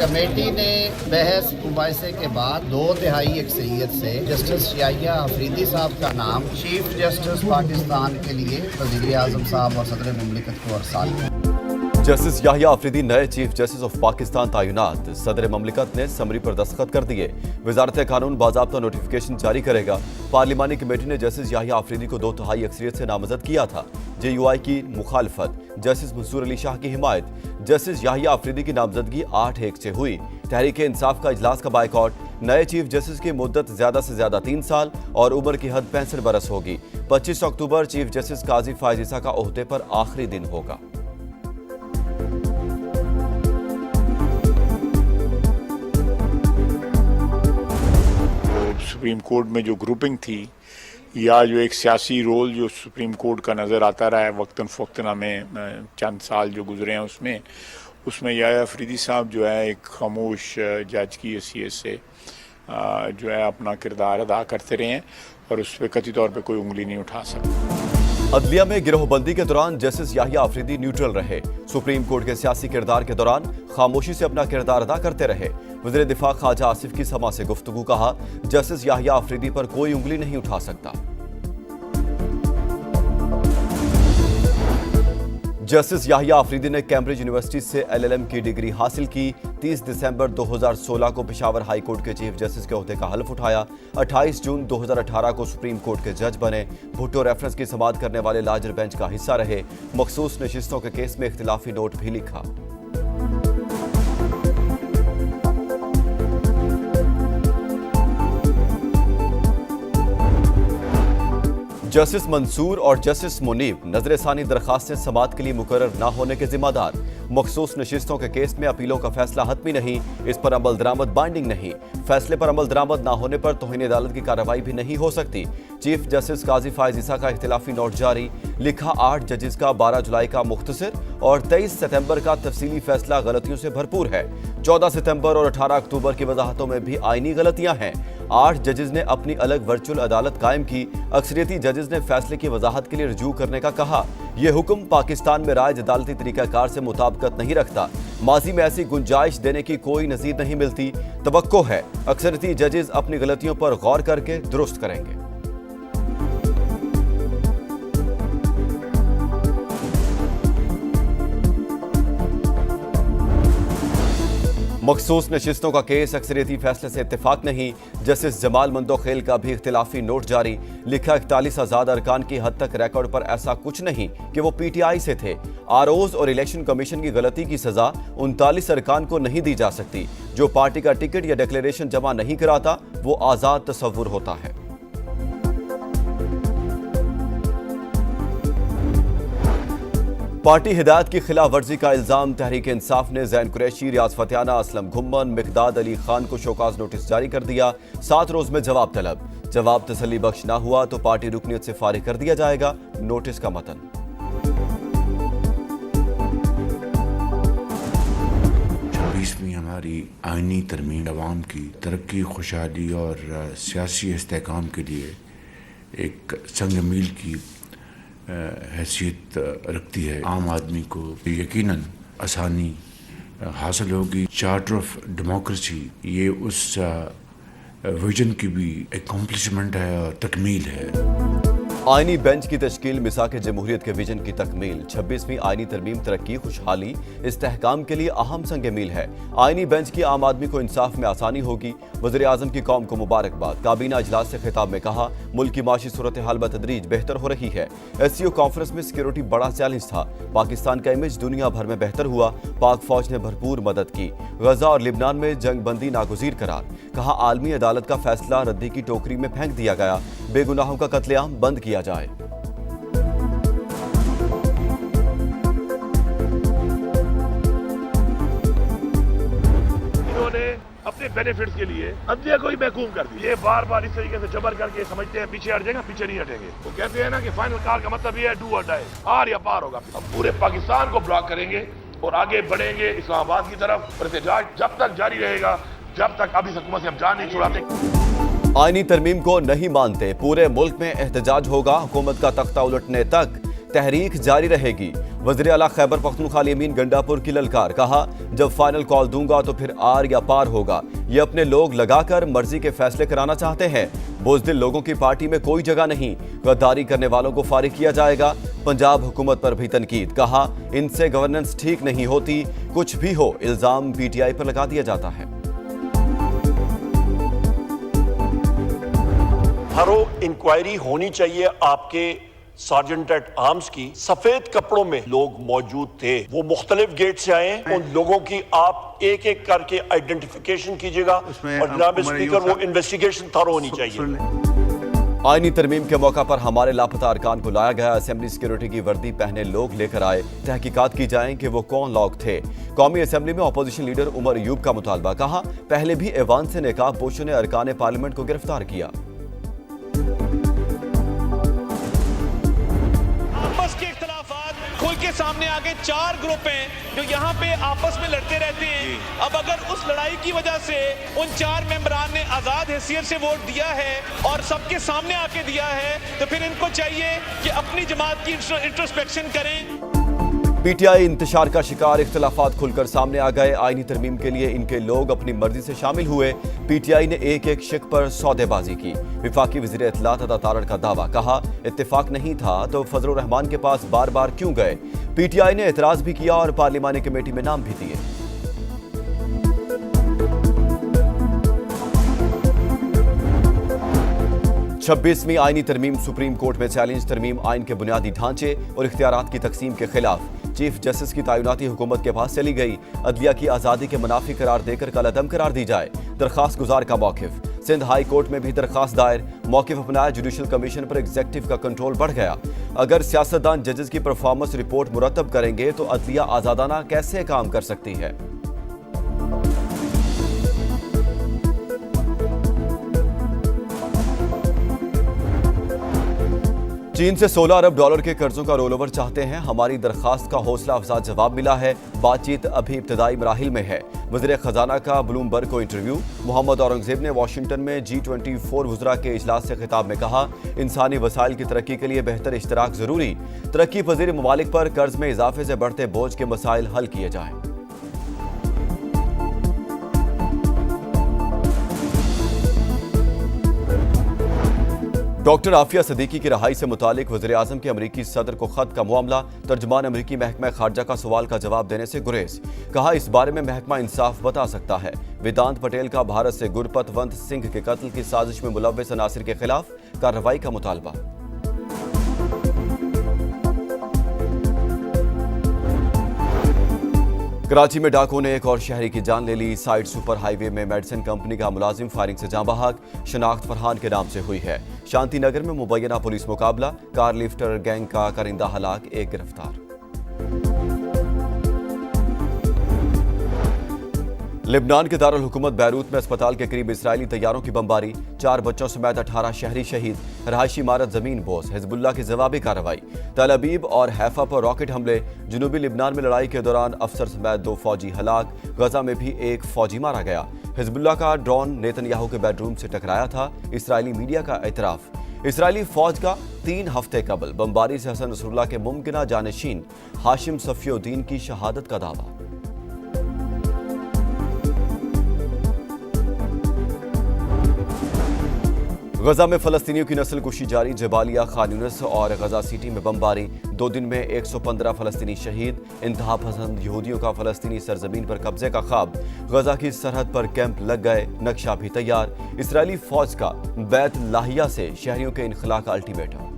Committee ने बहस मुबाहिसे के बाद 2/3 अक्सरियत से जस्टिस याहिया अफरीदी साहब का नाम चीफ जस्टिस पाकिस्तान के लिए वज़ीर आज़म साहब और सदर मुमलिकत को अरसाल किया। जस्टिस याहिया अफरीदी नए चीफ जस्टिस ऑफ पाकिस्तान तैनात। सदर ममलिकत ने समरी पर दस्तखत कर दिए। वजारत कानून बाज़ाब्ता नोटिफिकेशन जारी करेगा। पार्लिमानी कमेटी ने जस्टिस याहिया अफरीदी को 2/3 अक्सरियत से नामजद किया था। JUI की मुखालफत, जस्टिस मंसूर अली शाह की हिमायत। जस्टिस याहिया अफरीदी की नामजदगी 8-1 से हुई। तहरीक इंसाफ का इजलास का बायकॉट। नए चीफ जस्टिस की मुद्दत ज्यादा से ज्यादा 3 साल और उम्र की हद 65 बरस होगी। 25 अक्टूबर चीफ जस्टिस काजी फायज ईसा का ओहदे पर आखिरी दिन होगा। सुप्रीम कोर्ट में जो ग्रुपिंग थी या जो एक सियासी रोल जो सुप्रीम कोर्ट का नज़र आता रहा है वक्तन फ़वक्तना में चंद साल जो गुजरे हैं उसमें याहिया अफरीदी साहब जो है एक खामोश जज की हैसियत से जो है अपना किरदार अदा करते रहे हैं और उस पर कथित तौर पर कोई उंगली नहीं उठा सकता। अदलिया में गिरोहबंदी के दौरान जस्टिस याहिया अफरीदी न्यूट्रल रहे। सुप्रीम कोर्ट के सियासी किरदार के दौरान खामोशी से अपना किरदार अदा करते रहे। वज़ीर दिफा ख्वाजा आसिफ की समा से गुफ्तगू कहा, जस्टिस याहिया अफरीदी पर कोई उंगली नहीं उठा सकता। जस्टिस याहिया अफरीदी ने कैम्ब्रिज यूनिवर्सिटी से LLM की डिग्री हासिल की। 30 दिसंबर 2016 को पेशावर हाई कोर्ट के चीफ जस्टिस के ओहदे का हल्फ उठाया। 28 जून 2018 को सुप्रीम कोर्ट के जज बने। भुट्टो रेफरेंस की समाअत करने वाले लार्जर बेंच का हिस्सा रहे। मखसूस नशिस्तों के केस में इख्तिलाफी नोट भी लिखा। जस्टिस मंसूर और जस्टिस मुनीब नजरसानी दरखास्तें समाअत के लिए मुकर्रर न होने के जिम्मेदार। मखसूस नशिस्तों के केस में अपीलों का फैसला हतमी नहीं, इस पर अमल दरामद बाइंडिंग नहीं। फैसले पर अमल दरामद न होने पर तौहीन अदालत की कार्रवाई भी नहीं हो सकती। चीफ जस्टिस काजी फायज ईसा का इख्तिलाफी नोट जारी। लिखा, 8 जजेस का 12 जुलाई का मुख्तसर और 23 सितंबर का तफसीली फैसला गलतियों से भरपूर है। 14 सितंबर और 18 अक्टूबर की वजाहतों में भी आईनी गलतियां हैं। 8 जजेस ने अपनी अलग वर्चुअल अदालत कायम की। अक्सरियती जजेस ने फैसले की वजाहत के लिए रजू करने का कहा। यह हुक्म पाकिस्तान में राज अदालती तरीकाकार से मुताबिकत नहीं रखता। माजी में ऐसी गुंजाइश देने की कोई नज़ीर नहीं मिलती। तवक्को है अक्सरियती जजेस अपनी गलतियों पर गौर करके दुरुस्त करेंगे। मखसूस नशिस्तों का केस, अक्सरियती फैसले से इत्तेफाक नहीं। जस्टिस जमाल मंदोखेल का भी इख्तिलाफी नोट जारी। लिखा, 41 आजाद अरकान की हद तक रिकॉर्ड पर ऐसा कुछ नहीं कि वो PTI से थे। ROs और इलेक्शन कमीशन की गलती की सजा 39 अरकान को नहीं दी जा सकती। जो पार्टी का टिकट या डिक्लेरेशन जमा नहीं कराता वो आजाद तस्वुर होता है। पार्टी हिदायत की खिलाफ वर्जी का इल्जाम। तहरीक इंसाफ ने जैन कुरैशी, रियाज फतियाना, असलम घुम्मन, मिकदाद अली खान को शोकाज नोटिस जारी कर दिया। 7 रोज में जवाब तलब। जवाब तसल्ली बख्श ना हुआ तो पार्टी रुकनियत से फारिग कर दिया जाएगा। नोटिस का मतन। हमारी आईनी तरमीम अवाम की तरक्की, खुशहाली और सियासी इस्तेहकाम के लिए एक संग मील की हैसियत रखती है। आम आदमी को यकीनन आसानी हासिल होगी। चार्टर ऑफ डेमोक्रेसी ये उस विजन की भी अकम्पलिशमेंट है और तकमील है। आईनी बेंच की तश्कील मिसाक जमहूरियत के विजन की तकमील। 26वीं आईनी तरमीम तरक्की, खुशहाली, इस्तेहकाम के लिए अहम संग मील है। आईनी बेंच की आम आदमी को इंसाफ में आसानी होगी। वज़ीर आज़म की कौम को मुबारकबाद। काबीना इजलास से खिताब में कहा, मुल्क की माशी सूरत हाल बतदरीज बेहतर हो रही है। SCO कॉन्फ्रेंस में सिक्योरिटी बड़ा चैलेंज था। पाकिस्तान का इमेज दुनिया भर में बेहतर हुआ। पाक फौज ने भरपूर मदद की। गजा और लिबनान में जंग बंदी नागुज़ीर करार। कहा, आलमी अदालत का फैसला रद्दी की टोकरी में फेंक दिया गया। बेगुनाहों का कत्लेआम बंद किया जाए। इन्होंने अपने बेनिफिट्स के लिए अदलिया को ही महकूम कर दिया। ये बार बार इस तरीके से जबर करके समझते हैं पीछे हट जाएगा, पीछे नहीं हटेंगे। वो कहते हैं ना कि फाइनल कार का मतलब ये है डू और डाई, पार या पार होगा। हम पूरे पाकिस्तान को ब्लॉक करेंगे और आगे बढ़ेंगे इस्लामाबाद की तरफ। और एहतजाज जब तक जारी रहेगा जब तक अभी हुकूमत से हम जान नहीं छुड़ाते। आईनी तरमीम को नहीं मानते, पूरे मुल्क में एहतजाज होगा। हुकूमत का तख्ता उलटने तक तहरीक जारी रहेगी। वज़ीर आला खैबर पख्तूनख्वा यमीन गंडापुर की ललकार, कहा जब फाइनल कॉल दूंगा तो फिर आर या पार होगा। ये अपने लोग लगाकर मर्जी के फैसले कराना चाहते हैं। बुज़दिल लोगों की पार्टी में कोई जगह नहीं। गद्दारी करने वालों को फारिग किया जाएगा। पंजाब हुकूमत पर भी तनकीद, कहा इनसे गवर्नेंस ठीक नहीं होती। कुछ भी हो, इल्जाम पीटीआई पर लगा दिया जाता है। थरो इंक्वायरी होनी चाहिए। आपके सार्जेंट एट आर्म्स की सफेद कपड़ों में लोग मौजूद थे, वो मुख्तलिफ गेट से आए। उन लोगों की आप एक एक करके आइडेंटिफिकेशन कीजिएगा और जनाब स्पीकर वो इन्वेस्टिगेशन थरो होनी चाहिए। आईनी तरमीम के मौका पर हमारे लापता अरकान को लाया गया। असेंबली सिक्योरिटी की वर्दी पहने लोग लेकर आए। तहकीकात की जाए कि वो कौन लोग थे। कौमी असेंबली में अपोजिशन लीडर उमर अयूब का मुतालबा, कहा पहले भी ऐवान से नेकाब पोशों ने अरकान पार्लियामेंट को गिरफ्तार किया। आपस के इख्तलाफात खुल के सामने आ गए। 4 ग्रुप हैं जो यहाँ पे आपस में लड़ते रहते हैं। अब अगर उस लड़ाई की वजह से उन 4 मेंबरान ने आजाद हैसियत से वोट दिया है और सबके सामने आके दिया है, तो फिर इनको चाहिए कि अपनी जमात की इंट्रोस्पेक्शन करें। पीटीआई इंतशार का शिकार, इख्तलाफात खुलकर सामने आ गए। आईनी तरमीम के लिए इनके लोग अपनी मर्जी से शामिल हुए। पीटीआई ने एक एक शिक पर सौदेबाजी की। विफाकी वज़ीर इत्तलात अता तारड़ का दावा, कहा इत्तेफाक नहीं था तो फजलुर रहमान के पास बार बार क्यों गए। पीटीआई ने एतराज भी किया और पार्लिमानी कमेटी में नाम भी दिए। छब्बीसवीं आईनी तरमीम सुप्रीम कोर्ट में चैलेंज। तरमीम आइन के बुनियादी ढांचे और इख्तियारात की तकसीम के खिलाफ चीफ जस्टिस की तैनाती हुकूमत के पास चली गई। अदलिया की आज़ादी के मुनाफी करार देकर कलअदम करार दी जाए। दरखास्त गुजार का मौकिफ। सिंध हाई कोर्ट में भी दरखास्त दायर। मौकिफ अपनाया। जुडिशल कमीशन पर एग्जीक्यूटिव का कंट्रोल बढ़ गया। अगर सियासतदान जजेस की परफॉर्मेंस रिपोर्ट मुरतब करेंगे तो अदलिया आज़ादाना कैसे काम कर सकती है। चीन से $16 अरब के कर्जों का रोल ओवर चाहते हैं। हमारी दरखास्त का हौसला अफजा जवाब मिला है। बातचीत अभी इब्तदाई मराहिल में है। वज़ीर खजाना का ब्लूमबर्ग को इंटरव्यू। मोहम्मद औरंगजेब ने वाशिंगटन में G24 वुज़रा के इजलास से खिताब में कहा इंसानी वसाइल की तरक्की के लिए बेहतर इश्तराक जरूरी। तरक्की पजीर ममालिक पर कर्ज में इजाफे से बढ़ते बोझ के मसाइल हल किए जाएं। डॉक्टर आफिया सदीकी की रहाई से मुतालिक वज़ीर आज़म के अमरीकी सदर को खत का मामला। तर्जुमान अमरीकी महकमा खारजा का सवाल का जवाब देने से गुरेज। कहा इस बारे में महकमा इंसाफ बता सकता है। वेदांत पटेल का भारत से गुरपतवंत सिंह के कत्ल की साजिश में मुलव्वस अनासिर के खिलाफ कार्रवाई का मुतालबा। कराची में डाकुओं ने एक और शहरी की जान ले ली। साइड सुपर हाईवे में मेडिसिन कंपनी का मुलाजिम फायरिंग से जाँ बहक। शनाख्त फरहान के नाम से हुई है। शांति नगर में मुबैना पुलिस मुकाबला। कार लिफ्टर गैंग का करिंदा हलाक, एक गिरफ्तार। लेबनान के दारुल हुकूमत बैरूत में अस्पताल के करीब इजरायली तैयारों की बमबारी। 4 बच्चों समेत 18 शहरी शहीद। रहायशी इमारत जमीन बोस। हिजबुल्लाह की जवाबी कार्रवाई। तल अबीब और हैफा पर रॉकेट हमले। जनूबी लेबनान में लड़ाई के दौरान अफसर समेत 2 फौजी हलाक। गजा में भी एक फौजी मारा गया। हिजबुल्लाह का ड्रोन नेतन्याहू के बेडरूम से टकराया था। इसराइली मीडिया का एतराफ। इसराइली फौज का 3 हफ्ते कबल बमबारी से हसन नसरुल्लाह के मुमकिना जानशीन हाशिम सफियुद्दीन की शहादत का दावा। गजा में फलस्तीनियों की नस्ल कुशी जारी। जबालिया, खान यूनिस और गजा सिटी में बमबारी। 2 दिन में 115 फलस्तीनी शहीद। इंतहा पसंद यहूदियों का फलस्तीनी सरजमीन पर कब्जे का ख्वाब। गजा की सरहद पर कैंप लग गए। नक्शा भी तैयार। इसराइली फौज का बैत लाहिया से शहरियों के इनखला का अल्टीमेटम।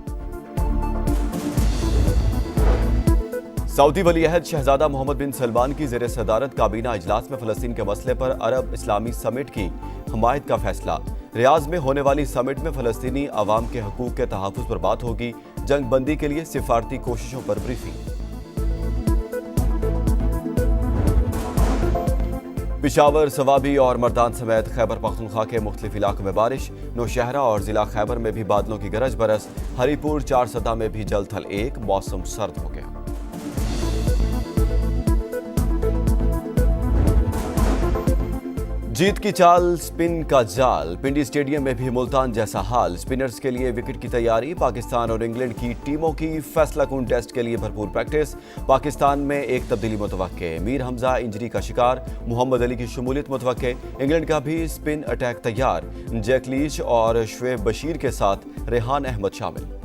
सऊदी वली अहद शहजादा मोहम्मद बिन सलमान की ज़ेर सदारत काबीना इजलास में फलस्तीन के मसले पर अरब इस्लामी समिट की हमायत का फैसला। रियाज में होने वाली समिट में फलस्तीनी अवाम के हकूक के तहफ़्फ़ुज़ पर बात होगी। जंग बंदी के लिए सिफारती कोशिशों पर ब्रीफिंग। पिशावर, सवाबी और मर्दान समेत खैबर पख्तूनख्वा के मुख्तलिफ इलाकों में बारिश। नौशहरा और जिला खैबर में भी बादलों की गरज बरस। हरीपुर, 4 सदा में भी जल थल 1। मौसम सर्द हो गया। जीत की चाल, स्पिन का जाल। पिंडी स्टेडियम में भी मुल्तान जैसा हाल। स्पिनर्स के लिए विकेट की तैयारी। पाकिस्तान और इंग्लैंड की टीमों की फैसला कुन टेस्ट के लिए भरपूर प्रैक्टिस। पाकिस्तान में एक तब्दीली मुतवक्के। मीर हमजा इंजरी का शिकार। मोहम्मद अली की शमूलियत मुतवक्के। इंग्लैंड का भी स्पिन अटैक तैयार। जैक लीच और शुएब बशीर के साथ रेहान अहमद शामिल।